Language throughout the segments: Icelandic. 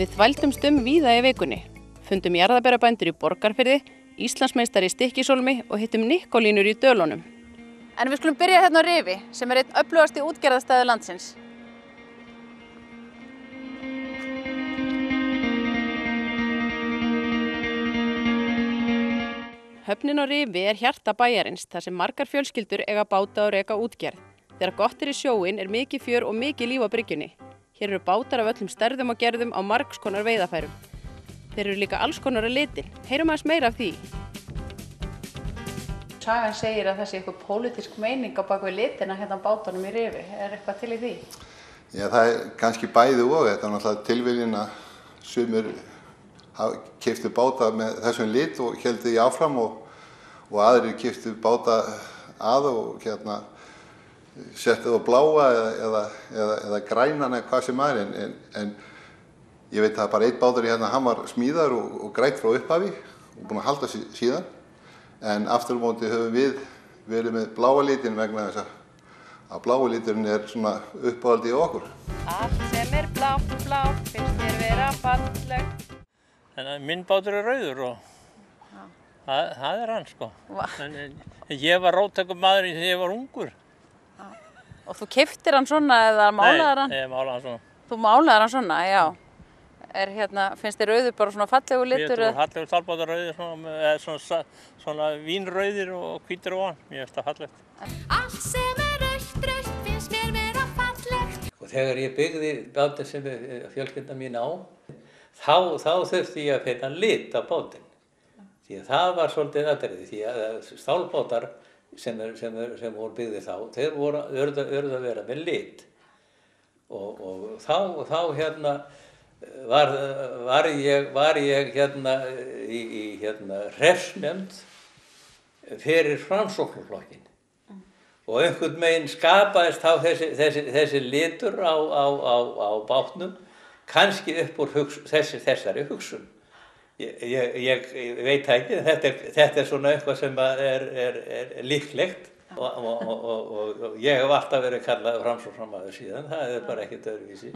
Við þvældumst víða í vikunni, fundum jarðaberabændur í Borgarfirði, Íslandsmeistari í Stykkishólmi og hittum Nikkolínur í Dölunum. En við skulum byrja hérna á Rifi, sem einn öflugasti útgerðarstaður landsins. Höfnin á Rifi hjarta bæjarins, þar sem margar fjölskyldur eiga báta og reka útgerð. Þegar gott í sjóinn mikið fjör og mikið líf á bryggjunni. Hér eru bátar af öllum stærðum og gerðum á margs konar veiðafærum. Þeir eru líka alls konar að litin. Heyrum aðeins meira af því. Sagan segir að það sé eitthvað pólitísk meining á bak við litina hérna á bátunum í Rifi. Er eitthvað til í því? Já, það er kannski bæði og. Þetta er náttúrulega tilviljun að sumir keyptu báta með þessum lit og héldu því áfram og aðrir keyptu báta að og settið á bláa eða grænan eða hvað sem er, en ég veit að bara einn bátur hérna, hann var smíðar og grænt frá upphafi og búinn að halda sig síðan, en aftur á móti höfum við verið með bláa litin vegna þess að blái liturinn er svona uppáhaldið á okkur. Allt sem er blátt, blátt, finnst þér vera fallegt. En minn bátur er rauður og það er hann sko. En ég var róttækur maður þegar ég var ungur. Og þú keyptir hann svona eða málaðir hann? Nei, ég málaði hann svona. Þú málaðir hann svona, já. Finnst þér rauður bara svona fallegu litur? Mér finnst fallegur talbátar rauðir, svona vínrauðir og hvítir og hann. Mér finnst það fallegt. Allt sem er rautt finnst mér vera fallegt. Og þegar ég byggði bátinn sem fjölskyldan mín á, þá þurfti ég að finna lit á bátinn. Því að það var svolítið atriði, því að stálbátar sem voru byggðir þá, þeir urðu að vera með lit. Og þá hérna var ég hérna í hreppsnefnd fyrir Framsóknarflokkinn. Og einhvern veginn skapaðist þá þessi litur á bátnum, kannski upp úr þessari hugsun. Ég veit ekki, þetta er svona eitthvað sem er líklegt og ég hef alltaf verið kallað Framsóknarmaður síðan, það er bara ekkert öðruvísi.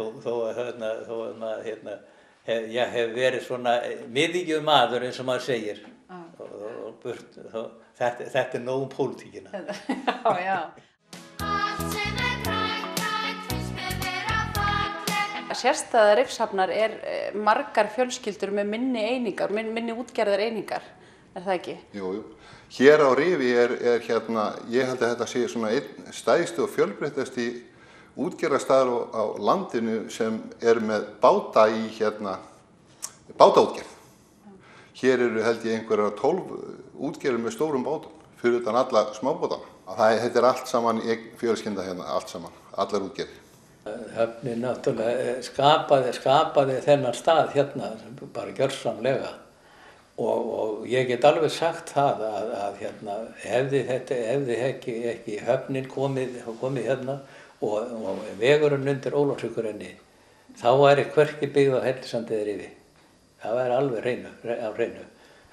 Þó að ég hef verið svona miðjum maður eins og maður segir. Þetta er nóg pólitíkina. Já, já. Sérstæða Rifshafnar margar fjölskyldur með minni einingar, minni útgerðar einingar, er það ekki? Jú. Hér á Rifi hérna, ég held að þetta sé svona einn stærsti og fjölbreyttasti útgerðarstaður á landinu sem með báta í bátaútgerð. Hér eru held ég einhverjar 12 útgerðir með stórum bátum, fyrir utan alla smábátana. Þetta allt saman í fjölskylda hérna, allt saman, allar útgerðir. Höfnin náttúrulega skapaði þennan stað hérna bara gjörsamlega og ég get alveg sagt það að hérna hefði ekki höfnin komið hérna og vegurinn undir Ólafsvíkurenni, þá væri hvergi byggð á Hellisandi eða Rifi. Það væri alveg á hreinu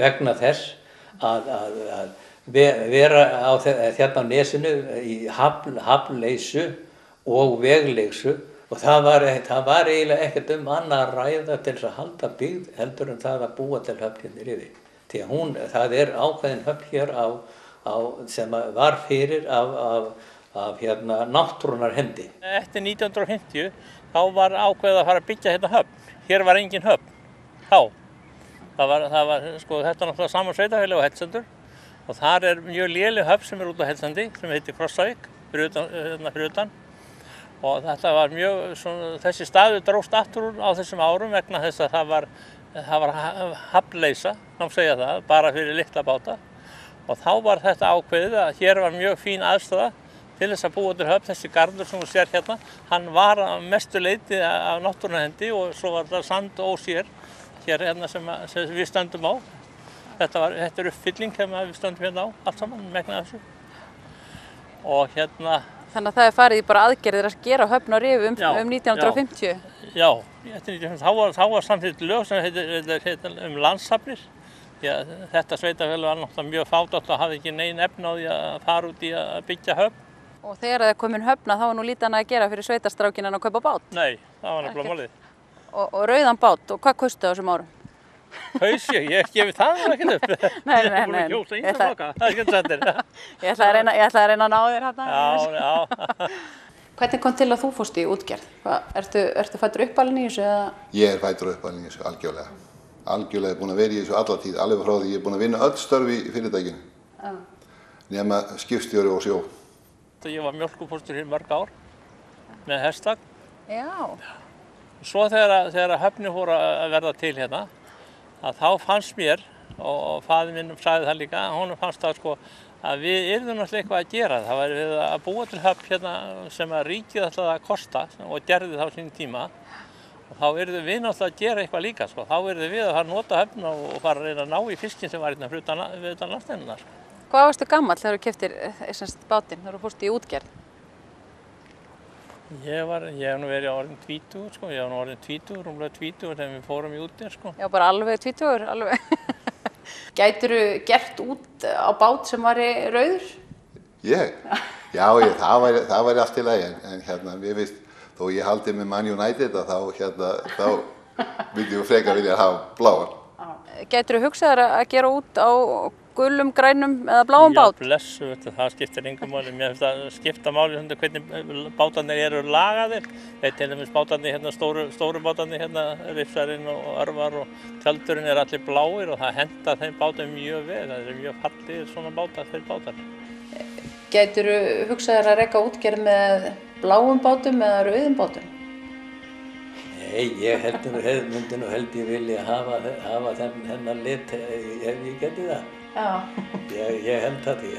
vegna þess að vera hérna á nesinu í hafnleysu og vegleisu og það var eiginlega ekkert annað að ræða til þess að halda byggð heldur en það að búa til höfn hérna í Rifi. Því að það er ákveðin höfn hér sem var fyrir af náttúrunnar hendi. Eftir 1950 þá var ákveðið að fara að byggja hérna höfn. Hér var engin höfn. Þá. Það var sko þetta er náttúrulega saman sveitarfélag og Hellisandur og þar er mjög léleg höfn sem út á Hellisandi sem heitir Krossavík fyrir utan. Og þetta var þessi staður dróst aftur úr á þessum árum vegna þess að það var hafnleysa, má segja það, bara fyrir litla báta. Og þá var þetta ákveðið að hér var mjög fín aðstaða til þess að búa til höfn. Þessi garður sem þú sér hérna, hann var að mestu leyti af náttúrunnar hendi og svo var það sand og ósér hér hérna sem við stöndum á. Þetta er uppfylling þegar við stöndum hérna á allt saman, megna þessu. Og hérna... Þannig að það er farið í bara aðgerðir að gera höfn á Rifi Já, um 1950? Já, eftir 1950, þá var samtidig lög sem heitir landshafnir. Þetta sveitafélag var náttúrulega mjög fátátt og hafði ekki nein efni á því að fara út í að byggja höfn. Og þegar það er komin höfna þá var nú lítið annað að gera fyrir sveitastrákinn en að kaupa bát? Nei, það var nefnilega málið. Og rauðan bát, og hvað kosti á þessum árum? Haus ég gefi það ekkert upp. Nei. Ég er búin að kjósa ýmsa flokka, það er ekki sendir. Ég ætla að reyna að ná þér hérna. Já. Hvernig kom til að þú fórst í útgerð? Ertu fæddur uppalinn í þessu eða? Ég er fæddur uppalinn í þessu, algjörlega. Algjörlega búin að vera í þessu alla tíð, alveg frá því ég er búin að vinna öll störf í fyrirtækinu. Já. Nema skipstjóri og sjó. Ég var mjólkurpóstur hér mörg ár með hestvagn. Já. Svo þegar höfnin fór að verða til hérna, að þá fannst mér, og faðir minn sagði það líka, honum fannst það sko að við yrðum náttúrulega eitthvað að gera. Það væri við að búa til höfn hérna sem að ríkið ætlaði að kosta og gerði það á sínum tíma. Og þá yrðum við náttúrulega að gera eitthvað líka sko. Þá yrðum við að fara að nota höfn og fara að reyna að ná í fiskin sem var hérna fyrir utan landsteinina sko. Hvað varstu gamall þegar þú keyptir bátinn, þegar þú fórst í útgerð? Ég hef nú verið orðinn 20 sko. Ég hef nú orðinn 20, rúmlega 20 þegar við fórum í útgerð sko. Já, bara alveg 20, alveg. Gætirðu gert út á bát sem var rauður? Ég? Já, það væri allt í lagi, en hérna, ég veist, þó ég haldi með Man United að þá myndi ég frekar vilja hafa bláan. Gætirðu hugsaðar að gera út á gulum, grænum eða bláum bát? Já, blessu, það skiptir engu máli. Mér finnst að skipta máli hvernig bátarnir eru lagaðir. Til dæmis bátarnir hérna, stóru bátarnir hérna, Rifsarinn og Örvar og Tjöldurinn er allir bláir og það henta þeim bátum mjög vel. Það eru mjög fallegir svona bátar fyrir bátar. Gætirðu hugsaðar að reka útgerð með bláum bátum eða rauðum bátum? Nei, ég myndi nú held ég vilja hafa þennan lit ef ég geti það. Já. Ég held að því,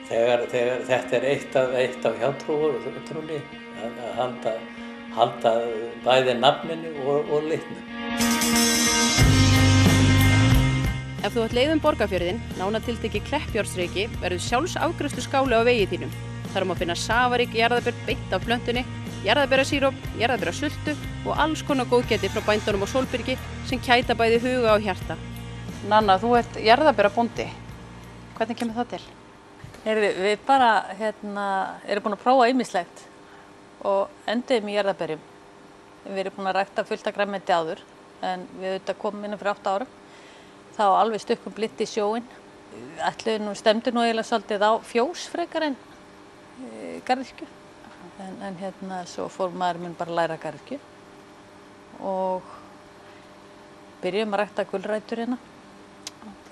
þegar þetta er eitt af hjátrúnni, að halda bæði nafninu og litnum. Ef þú átt leið Borgarfjörðinn, nánar tiltekið Kleppjárnsreyki, verður sjálfsafgreiðslu skáli á vegi þínum. Þar má finna safarík jarðarber beint af plöntunni, jarðarberasíróp, jarðarberassultu og alls konar góðgæti frá bændunum á Sólbyrgi sem kæta bæði huga og hjarta. Nanna, þú ert jarðarberabóndi. Hvernig kemur það til? Við bara erum búin að prófa ýmislegt og enduðum í jarðarberjum. Við erum búin að rækta fullt af grænmeti áður, en við auðvitað komum inn fyrir 8 árum. Þá alveg stukkum blitt í sjóinn. Stemdi nú eiginlega svolítið á fjós frekar en garðyrkju. En svo fór maður minn bara að læra garðyrkju og byrjuðum að rækta gulrætur hérna.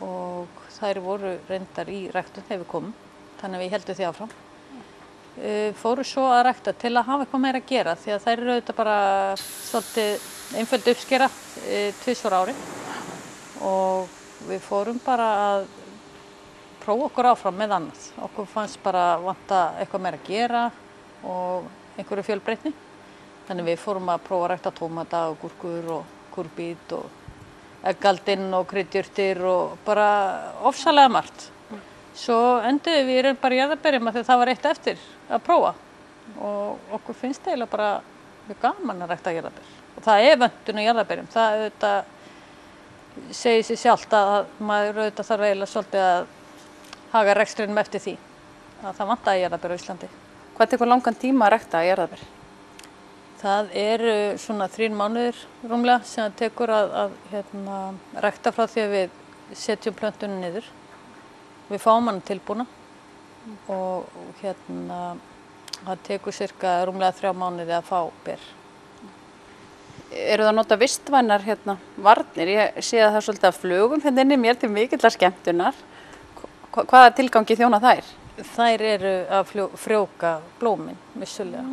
Og þær voru reyndar í ræktun þegar við komum, þannig að við heldum því áfram. Fóru svo að rækta til að hafa eitthvað meira að gera því að þær eru auðvitað bara svolítið einföld uppskera 2 ári og við fórum bara að prófa okkur áfram með annað. Okkur fannst bara vanta eitthvað meira að gera og einhverju fjölbreytni. Þannig við fórum að prófa að rækta tómata og gúrkur og kúrbít og eggaldinn og kryddjurtir og bara ofsalega margt. Svo enduðum við bara í jarðarberjum af því það var eitt eftir að prófa og okkur finnst eiginlega bara mjög gaman að rækta jarðarber. Og það er vöntun á jarðarberjum. Það auðvitað segir sig sjálft að maður auðvitað þarf eiginlega svolítið að haga rekstrinum eftir því að það vantaði jarðarber á Íslandi. Hvað tekur langan tíma að rækta jarðarber? Það eru svona 3 mánuðir rúmlega sem það tekur að rækta frá því að við setjum plöntunum niður. Við fáum hana tilbúna og það tekur cirka rúmlega 3 mánuði að fá ber. Eru það að nota vistvænar varnir? Ég sé að það er svolítið af flugum hérna inni mér til mikillar skemmtunar. Hvaða tilgangi þjóna þær? Þær eru að frjóka blómin, vissulega.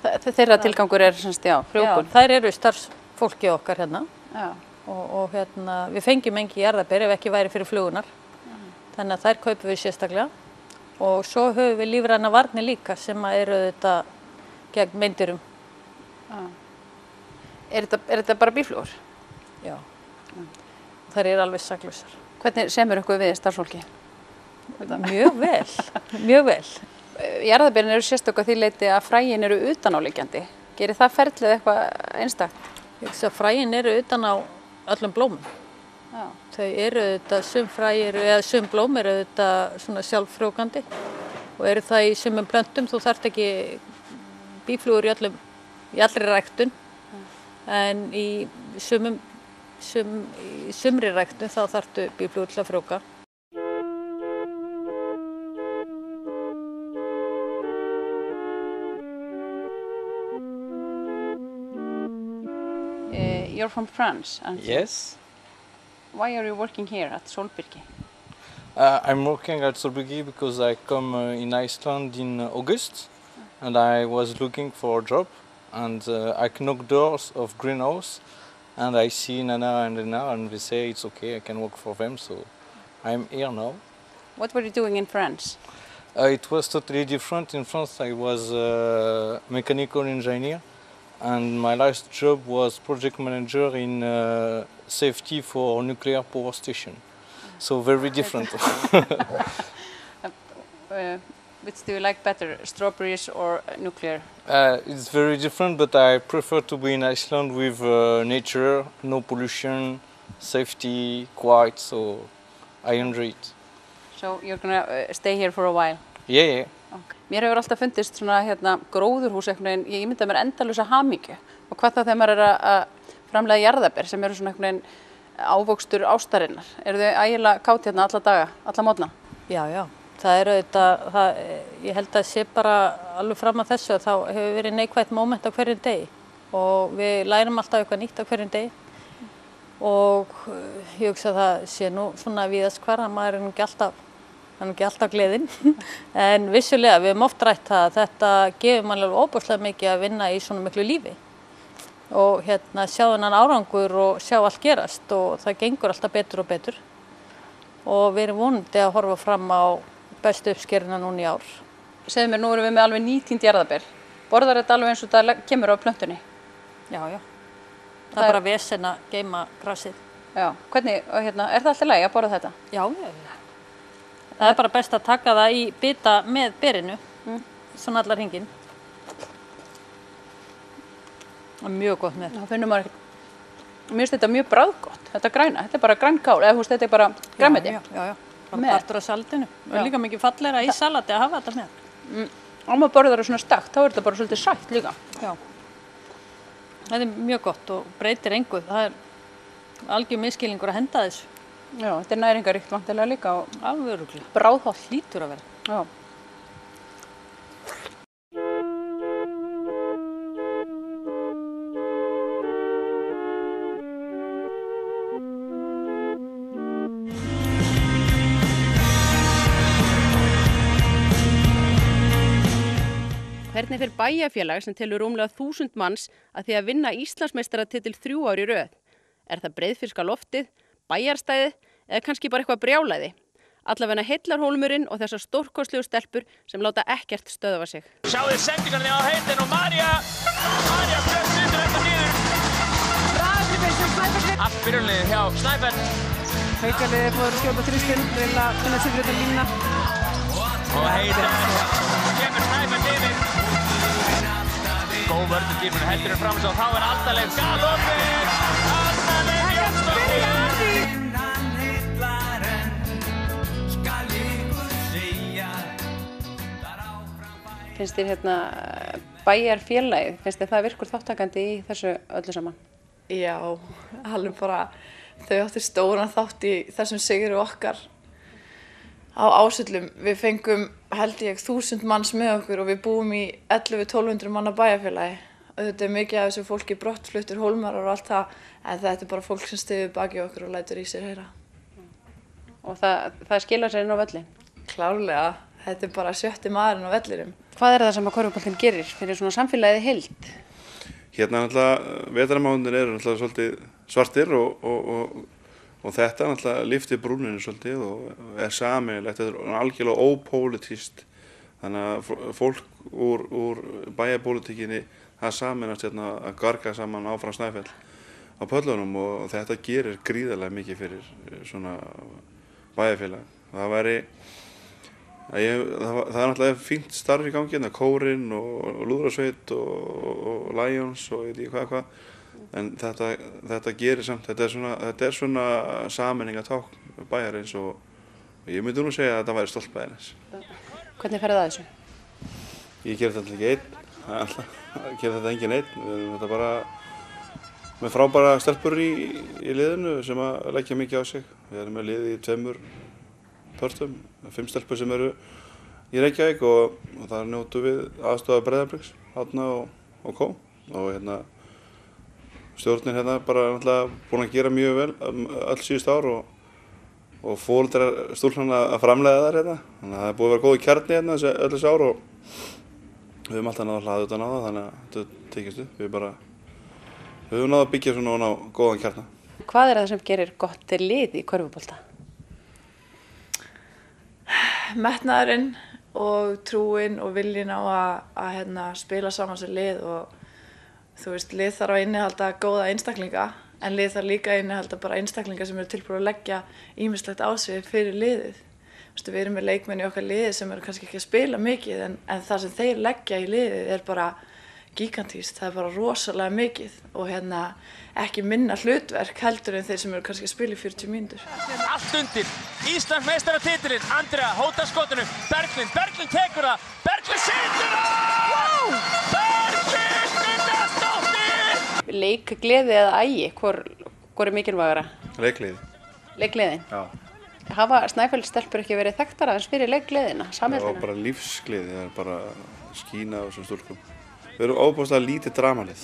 Þeirra tilgangur er frjókun? Já, þær eru starfsfólki okkar hérna. Já. Og við fengjum engi jarðarber ef ekki væri fyrir flugunar. Þannig að þær kaupum við sérstaklega. Og svo höfum við lífræna varnir líka sem eru þetta gegn meindyrum. Er þetta bara býflugur? Já. þær eru alveg saklausar. Hvernig semur ykkur við starfsfólki? Mjög vel, mjög vel. Jarðarberin eru sérstök að því leyti að fræin eru utanáliggjandi. Gerir það ferlið eitthvað einstakt? Ég hugsa að fræin eru utan á öllum blómum. Já. Þau eru auðvitað, sum blóm eru auðvitað svona sjálffrjóvgandi og eru það í sumum plöntum, þú þarft ekki býflugur í allri ræktun, en í sumri ræktun þá þarftu býflugur til að frjóvga. You're from France, aren't you? Yes, Why are you working here at Solbyrgi? I'm working at Solbyrgi because I come in Iceland in August and I was looking for a job and I knock doors of greenhouse and I see Nana and Lena and they say it's okay, I can work for them, so I'm here now. What were you doing in France? It was totally different. In France I was a mechanical engineer and my last job was project manager in safety for nuclear power station. So very different. Which do you like better, strawberries or nuclear? It's very different, but I prefer to be in Iceland with nature, no pollution, safety, quiet, so I enjoy it. So you're gonna stay here for a while? Yeah. Okay. Mér hefur alltaf fundist svona gróðurhús einhvern veginn, ég ímynda mér endalausa hamingju og hvað þá þegar maður er að framleiða jarðarber sem eru svona einhvern veginn ávöxtur ástarinnar. Eru þau ægilega kátt hérna alla daga, alla mótna? Já, það er auðvitað, ég held að sé bara alveg fram að þessu að þá hefur verið neikvætt moment á hverjum degi og við lærum alltaf eitthvað nýtt á hverjum degi og ég hugsa að það sé nú svona víðast hvar að maður er ekki alltaf gleðin en vissulega við höfum oft rætt það að þetta gefur mann alveg óbúslega mikið að vinna í svona miklu lífi og sjá þennan árangur og sjá allt gerast og það gengur alltaf betur og betur og við erum vonandi að horfa fram á bestu uppskeruna núna í ár. Segðu mér, nú erum við með alveg nýtínd jarðarber. Borðar þetta alveg eins og það kemur á plöntunni? Já. Það er bara vesen að geyma grasið. Já, hvernig, og er það alltaf lægi að borða þetta? Já. Það er bara best að taka það í bita með berinu, svona allar hringinn. Það er mjög gott með. Það finnur maður ekki. Mér finnst þetta mjög bragðgott, þetta græna. Þetta er bara grænkál, eða þetta er bara grænmeti. Já. Bara partur af salatinu. Það er líka mikið fallegra í salati að hafa þetta með. Á maður borðar það svona stakt, þá er þetta bara svolítið sætt líka. Já. Það er mjög gott og breytir engu. Það er algjör misskilningur að henda þessu. Já, þetta er næringaríkt vantilega líka og alveg örugglega. Bráðholt hlýtur að vera. Já. Hvernig fer bæjarfélag sem telur rúmlega 1000 manns að því að vinna Íslandsmeistaratitil 3 ár í röð? Er það breiðfirska loftið, bæjarstæðið eða kannski bara eitthvað brjálæði? Allavega Heillarhólmurinn og þessar stórkostlegu stelpur sem láta ekkert stöðva sig. Sjáðu sendingarni á heitin og María flögt undir þetta nýður. Ræðlið sem Snæfell. Allt byrjunliðið hjá Snæfell. Haukaliðið búið að skjóta þrýstinn til að finna sig fyrir þetta línuna. Og heitin kemur Snæfell yfir. Góð vörður tímur heldur fram svo þá er Aldaleg galopið. Aldaleg Jónsdóttir. Finnst þér bæjarfélagið, finnst þér það virkur þáttakandi í þessu öllu saman? Já, alveg bara þau áttu stóran þátt í þessum sigri okkar á Ásvöllum. Við fengum held ég 1000 manns með okkur og við búum í 11-1200 manna bæjarfélagi. Þetta er mikið af þessu fólki brottfluttir hólmarar og allt það, en þetta er bara fólk sem styður baki okkur og lætur í sér heyra. Og það skilar sér inn á völlin? Klárlega, þetta er bara 7. maðurinn á vellinum. Hvað er það sem að körfuboltinn gerir fyrir svona samfélagið heild? Hérna náttúrulega vetrarmánuðir eru náttúrulega svolítið svartir og þetta náttúrulega lyftir brúninu svolítið og er sameiginlegt, þetta er algjörlega ópólitískt. Þannig að fólk úr bæjarpólitíkinni það sameinast hérna að garga saman áfram Snæfell á pöllunum og þetta gerir gríðarlega mikið fyrir svona bæjarfélag. Það er náttúrulega fínt starf í gangi, kórinn og lúðrasveit og Lions og ég veit ekki hvað. En þetta gerir samt, þetta er svona sameiningatákn bæjarins og ég myndi nú segja að þetta væri stolt bæjarins. Hvernig ferðu að þessu? Ég ger þetta ekki einn, ger þetta engin einn. Við erum þetta bara með frábæra stelpur í liðinu sem að leggja mikið á sig. Við erum með lið í 2 pörtum, 5 stelpur sem eru í Reykjavík og þar njótum við aðstoðar Breiðabliks, Árna og Kó. Og stjórnin bara náttúrulega búin að gera mjög vel öll síðust ár og foreldrar stúlknanna að framleiða þær Þannig að það er búið að vera góð kjarni öll þessi ár og við höfum alltaf náð að hlaða utan á það, þannig að þetta tekist upp. Við höfum náð að byggja svona á góðan kjarna. Hvað er það sem gerir gott lið í körfubolta? Metnaðurinn og trúin og viljinn á að spila saman sem lið og þú veist, lið þarf að innihalda góða einstaklinga en lið þarf líka að innihalda bara einstaklinga sem eru tilbúin að leggja ýmislegt á sig fyrir liðið. Við erum með leikmenn í okkar liðið sem eru kannski ekki að spila mikið en það sem þeir leggja í liðið er bara gigantískt, það er bara rosalega mikið og ekki minna hlutverk heldur en þeir sem eru kannski að spila í 40 mínútur. Allt undir, Íslandsmeistaratitilinn, Andrea hótar skotinu, Berglind tekur það, Berglind setur það! Wow! Berglind Gunnarsdóttir! Leikgleði eða ægi, hvor er mikilvægara? Leikgleði. Leikgleðin? Já. Hafa Snæfellsstelpur ekki verið þekktar aðeins fyrir leikgleðina, samheldina? Já, bara lífsgleði, það er bara skína á þessum stúlkum. Við erum óbúslega lítið dramalið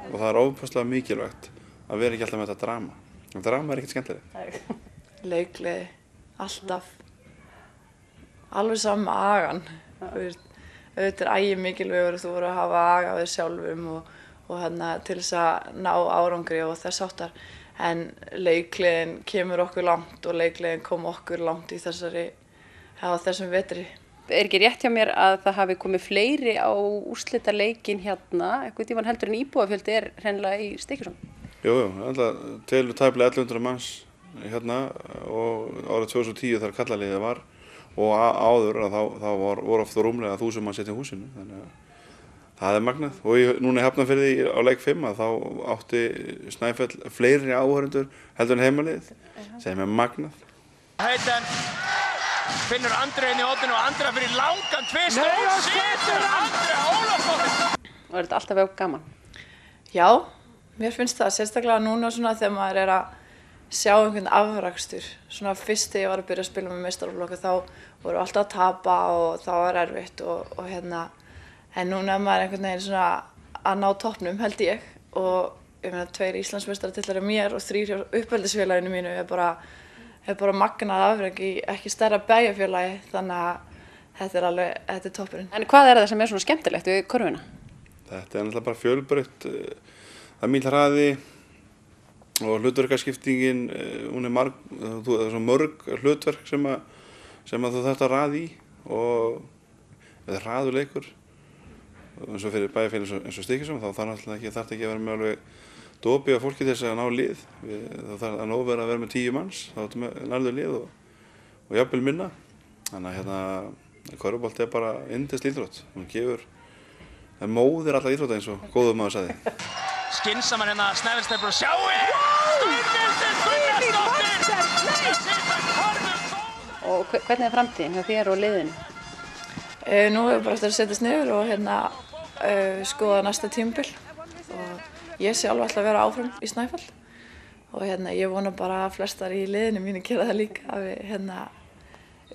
og það er óbúslega mikilvægt að vera ekki alltaf með þetta drama. Drama er ekkert skemmtilegt. Leikgleði, alltaf. Alveg saman með agan. Auðvitað er ægi mikilvægur að þú voru að hafa aga á þér sjálfum og til þess að ná árangri og þess áttar. En leikgleðin kemur okkur langt og leikgleðin kom okkur langt í þessum vetri. Er ekki rétt hjá mér að það hafi komið fleiri á úrslitaleikin einhvern tímann heldur en íbúafjöldi er hreinlega í Stykkishólm? Jú, telur tæplega 1100 manns og árið 2010 þar kallaliðið var og áður þá voru oft rúmlega 1000 manns í húsinu, þannig að það er magnað. Og núna í Hafnarfirði á leik 5 þá átti Snæfell fleiri áhorfendur heldur en heimaliðið, sem er magnað. Finnur Andrea inn í horninu og Andrea fyrir langan tvist og setur Andrea Ólafsdóttir. Og er þetta alltaf gaman? Já, mér finnst það sérstaklega núna þegar maður er að sjá einhvern afrakstur. Svona fyrst þegar ég var að byrja að spila með meistaraflokka þá voru alltaf að tapa og það var erfitt og en núna er maður einhvern veginn svona að ná toppnum held ég og ég meina 2 Íslandsmeistaratitlar hjá mér og 3 hjá uppeldisfélaginu mínu er bara magnað afrek í ekki stærra bæjarfélagi, þannig að þetta er toppurinn. En hvað er það sem er svona skemmtilegt við körfuna? Þetta er náttúrulega bara fjölbreytt, það er mikil hraði og hlutverkaskiptingin, hún er svo mörg hlutverk sem þú þarft að raða í og þetta er hraðuleikur. Eins og fyrir bæjarfélag eins og Stykkishólm þá þarf ekki að vera með alveg dopi á fólki til þess að ná lið. Það þarf að nóg vera að vera með 10 manns, þá ertu með nærður lið og jafnvel minna. Þannig að körfubolti er bara yndisleg íþrótt. Hún það móðir alla íþrótta eins og góður maður sagði. Skynsamar Snæfellsstelpur og sjáið! Og hvernig er framtíðin hjá þér og liðinu? Nú er bara eftir að setjast niður og skoða næsta tímabil. Ég sjálf ætla að vera áfram í Snæfell og ég vona bara að flestar í liðinu mínu gera það líka að við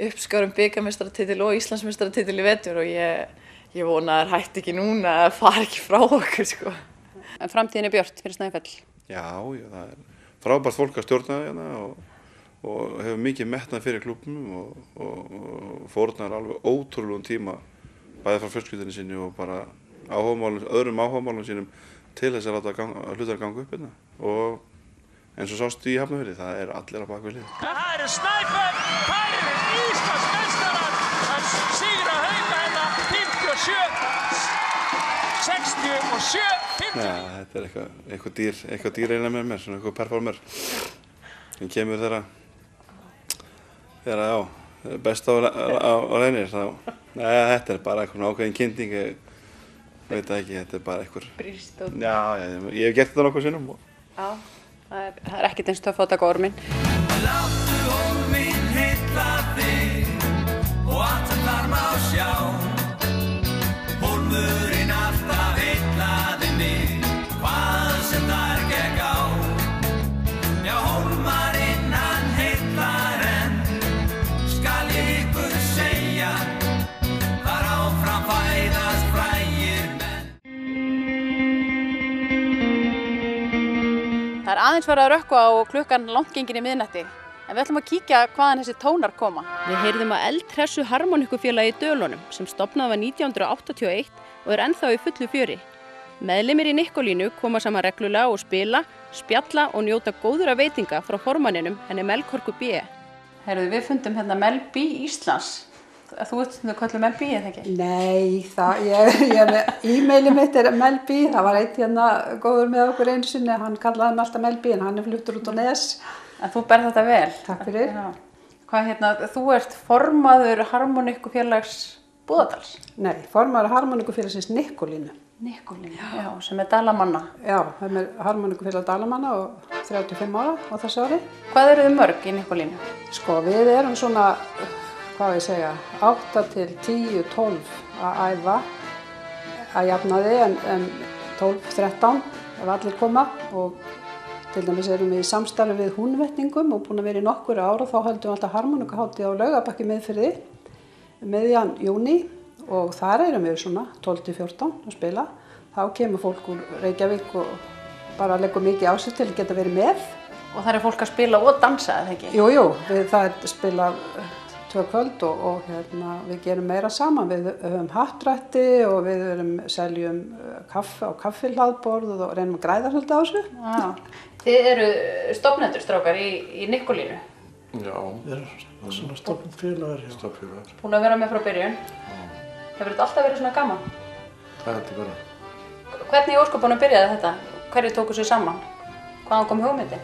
uppskárum bikarmeistaratitil og Íslandsmeistaratitil í vetur og ég vona að það hætti ekki núna að fara ekki frá okkur sko. En framtíðin er björt fyrir Snæfell? Já, það er frábært fólk að stjórna hérna og hefur mikið metnað fyrir klúbbnum og fórnar alveg ótrúlegum tíma bæði frá fjölskyldunni sinni og bara öðrum áhugamálum sínum til þess að láta hlutar ganga upp hérna og eins og sást í Hafnarfirði, það er allir á bak við lið. Það eru Snæfell, það eru Íslandsmeistarar að sigra Hauka 57, 67, 50. Þetta er eitthvað dýr eiginlega með mér, svona eitthvað performer. Sem kemur þegar best á reynir. Þetta er bara eitthvað ákveðin kynnting, ég veit það ekki, þetta er bara eitthvað. Brístótt. Já, ég hef gert þetta nokkuð sinnum. Já, það er ekkert eins töff að taka orminn. Láttu orminn heilla þig og allt sem þar má sjá. Hólmurinn alltaf heillaði mig, hvað sem þar gekk á. Já, hólmarinn hann heillar enn, skal ég ykkur segja, þar áfram fæðast frægir menn. Það er aðeins farið að rökkva á klukkan langt gengin í miðnætti, en við ætlum að kíkja hvaðan þessi tónar koma. Við heyrðum að eldhressu harmonikufélagi í Dölunum sem stofnað var 1981 og er ennþá í fullu fjöri. Meðlimir í Nikkolínu koma saman reglulega og spila, spjalla og njóta góðra veitinga frá formanninum henni Melkorku B. Heyrðu, við fundum hérna Mel B Íslands. Þú veist þau kallar Mel B, eða ekki? Nei, e-mailið mitt er Mel B. Það var einn hérna góður með okkur einu sinni, hann kallaði mig alltaf Mel B en hann er fluttur út á Nes. En þú berð þetta vel. Takk fyrir. Já. Hvað hérna, þú ert formaður harmonikufélags Búðardals? Nei, formaður harmonikufélagsins Nikkolínu. Nikkolínu, já, sem er Dalamanna. Já, það er harmonikufélag Dalamanna og 35 ára á þessu ári. Hvað eru þið mörg í Nikkolínu? Sko, við erum svona, hvað ég segja, 8 til 10, 12 að æfa að jafnaði en 12, 13 ef allir koma og til dæmis erum við í samstarfi við Húnvetningum og búin að vera í nokkur ára og þá höldum við alltaf harmonikuhátíð á Laugarbakki Miðfirði miðjan júní og þar erum við svona 12 til 14 að spila. Þá kemur fólk úr Reykjavík og bara leggur mikið á sig til að geta verið með. Og þar er fólk að spila og dansa, eða ekki? Jú, það er spila 2 kvöld og við gerum meira saman. Við höfum hattrætti og við seljum kaffi á kaffihlaðborð og reynum að græða svolítið á þessu. Já. Þið eru stofnendur, strákar, í Nikkolínu. Já. Við erum svona stofnfélagar. Stofnfélagar. Búin að vera með frá byrjun. Hefur þetta alltaf verið svona gaman? Það heldur bara. Hvernig í ósköpunum byrjaði þetta? Hverju tóku sér saman? Hvaðan kom hugmyndin?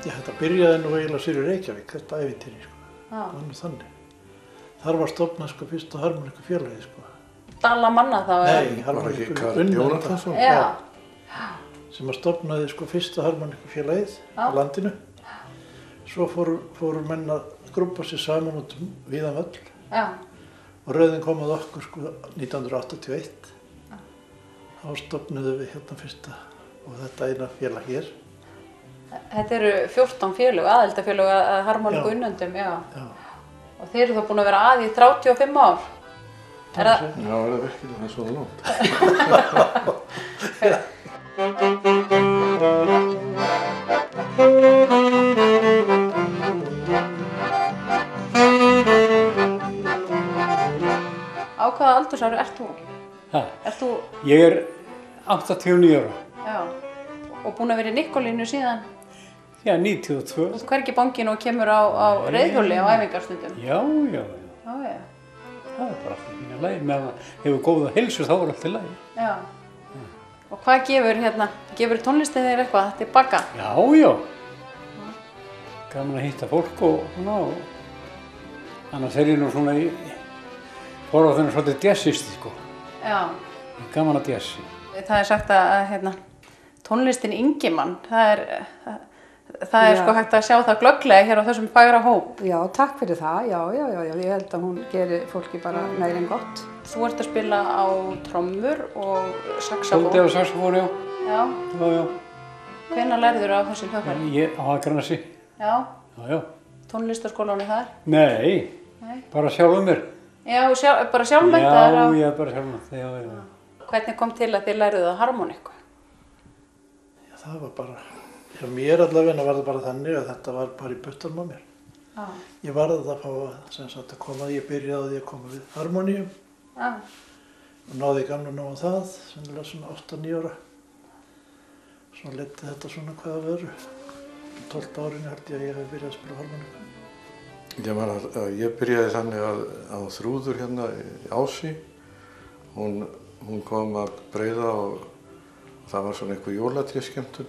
Já, þetta byrjaði nú eiginlega sér í Reykjavík, þetta ævintýri, sko. Já. Það var nú þannig. Þar var stofnað, sko, fyrsta harmonikufélagið, sko. Dalamanna þá? Nei, harmonikufélagið. Já. Sem að stofnaði, sko, fyrsta harmonikufélagið á landinu. Svo fóru menn að grúpa sér saman út víðan völl. Já. Og rauðin kom að okkur, sko, 1981. Já. Þá stofnuðu við hérna fyrsta og þetta eina félag hér. Þetta eru 14 félög, aðildafélög að harmoniku unnöndum, já. Og þeir eru þá búin að vera að í 35 ár. Já, það er virkilega, það er svona langt. Á hvaða aldursári ert þú? Ég er 89 ára. Já. Og búin að vera í Nikkolínu síðan? Já, 92. Þú ert hvergi í banginu og kemur á reiðhjóli á æfingarstundum? Já. Það er bara alltaf fína lagi. Meðan hefur góða heilsu þá er alltaf lagi. Já. Og hvað gefur tónlistin þér eitthvað tilbaka? Já. Gaman að hitta fólk og svona. Annars er ég nú svona í forráðinu svolítið jazzisti, sko. Já. Gaman að jazzi. Það er sagt að tónlistin Ingimann, það er sko hægt að sjá það glögglega hér á þessum fagra hóp. Já, takk fyrir það. Já. Ég held að hún gerir fólki bara meira en gott. Þú ert að spila á trommur og saxofón. Svolítið á saxofón, já. Já. Hvenær lærður þú á þessi hljóðfæri? Ég á Akranesi. Já. Tónlistarskólanum þar? Nei. Bara sjálfum mér. Já, bara sjálfmenntaður? Já, bara sjálfmenntaður, já. Hvernig kom til að þið læruðu á harmoniku? Já, það var bara, mér allavega var það bara þannig að þetta var bara í puttanum á mér. Ég varði að fá að koma, ég byrjaði að koma við harmoníum. Og náði gamla ná á það, sennilega svona 8-9 ára. Svo leiddi þetta svona hvað að veru. 12 árinu held ég að ég hef byrjað að spila harmoníku. Ég byrjaði þannig að Þrúður hérna í Ási, hún kom að breiða og Það var svona einhver jólatrésskemmtun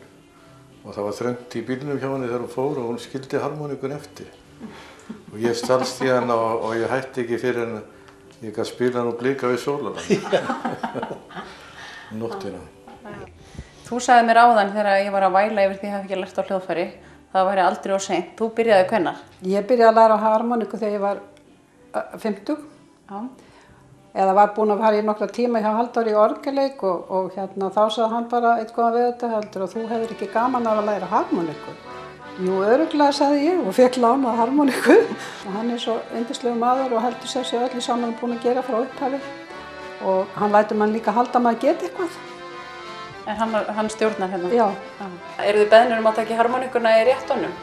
og það var þröngt í bílnum hjá henni þegar hún fór og hún skildi harmoníkun eftir. Og ég stalst í hana og ég hætti ekki fyrir en ég gat spila hann og blika við sólana. Nóttina. Þú sagði mér áðan þegar ég var að væla yfir því að ég hef ekki lært á hljóðfæri, það væri aldrei of seint. Þú byrjaði hvenær? Ég byrjaði að læra á harmoníku þegar ég var 50. Já. Eða var búin að fara í nokkra tíma hjá Halldóri í orgelleik og þá sagði hann bara eitthvað við þetta heldur og þú hefur ekki gaman af að læra harmoníku. Jú, örugglega sagði ég og fekk lánað harmoníku og hann er svo yndislegu maður og heldur sér öllu saman búin að gera frá upphafi og hann lætur mann líka halda maður að geta eitthvað. En hann stjórnar hérna? Já. Eru þið beðnir að taka harmoníkuna í réttunum?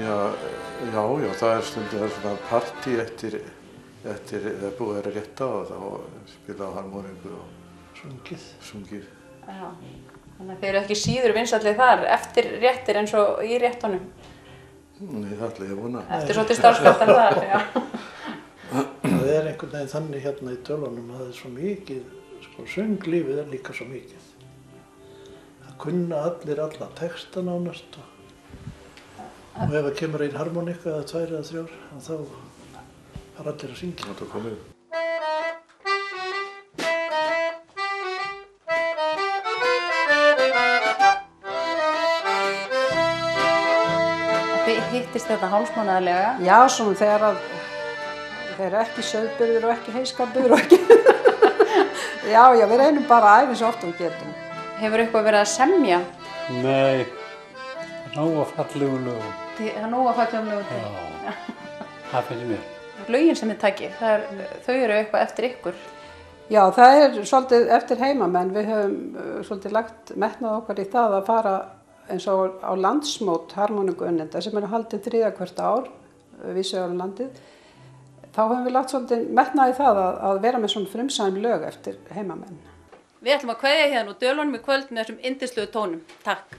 Já, það er stundum svona partí eftir það búið að rétta og þá spila á harmoníku og sungið. Já, þannig að þið eru ekki síður vinsællir þar eftir réttir eins og í réttunum? Nei, það ætla ég að vona. Eftir svolítið starfskraftar þar, já. Það er einhvern veginn þannig hérna í Dölunum að það er svo mikið, sönglífið er líka svo mikið. Það kunna allir alla texta nánast og ef það kemur einn harmoníka eða 2 eða 3 þá fara allir að syngja. Það er komið. Þið hittist þetta hálfsmánaðarlega? Já, svona þegar ekki sauðburður og ekki heiskapur og ekki... Já, við reynum bara að æfa svo oft við getum. Hefur eitthvað verið að semja? Nei, nóg að fallegum lögum. Það er nóg að fallegum lögum til? Já, það finnir mér. Lögin sem þið takið, þau eru eitthvað eftir ykkur? Já, það er svolítið eftir heimamenn. Við höfum svolítið lagt metnað okkar í það að fara eins og á landsmót harmoníkuunnenda sem eru haldið 3. hvert ár víðsvegar um landið. Þá höfum við lagt svolítið metnað í það að vera með svona frumsæm lög eftir heimamenn. Við ætlum að kveðja hérna úr Dölunum í kvöld með þessum yndislegu tónum. Takk.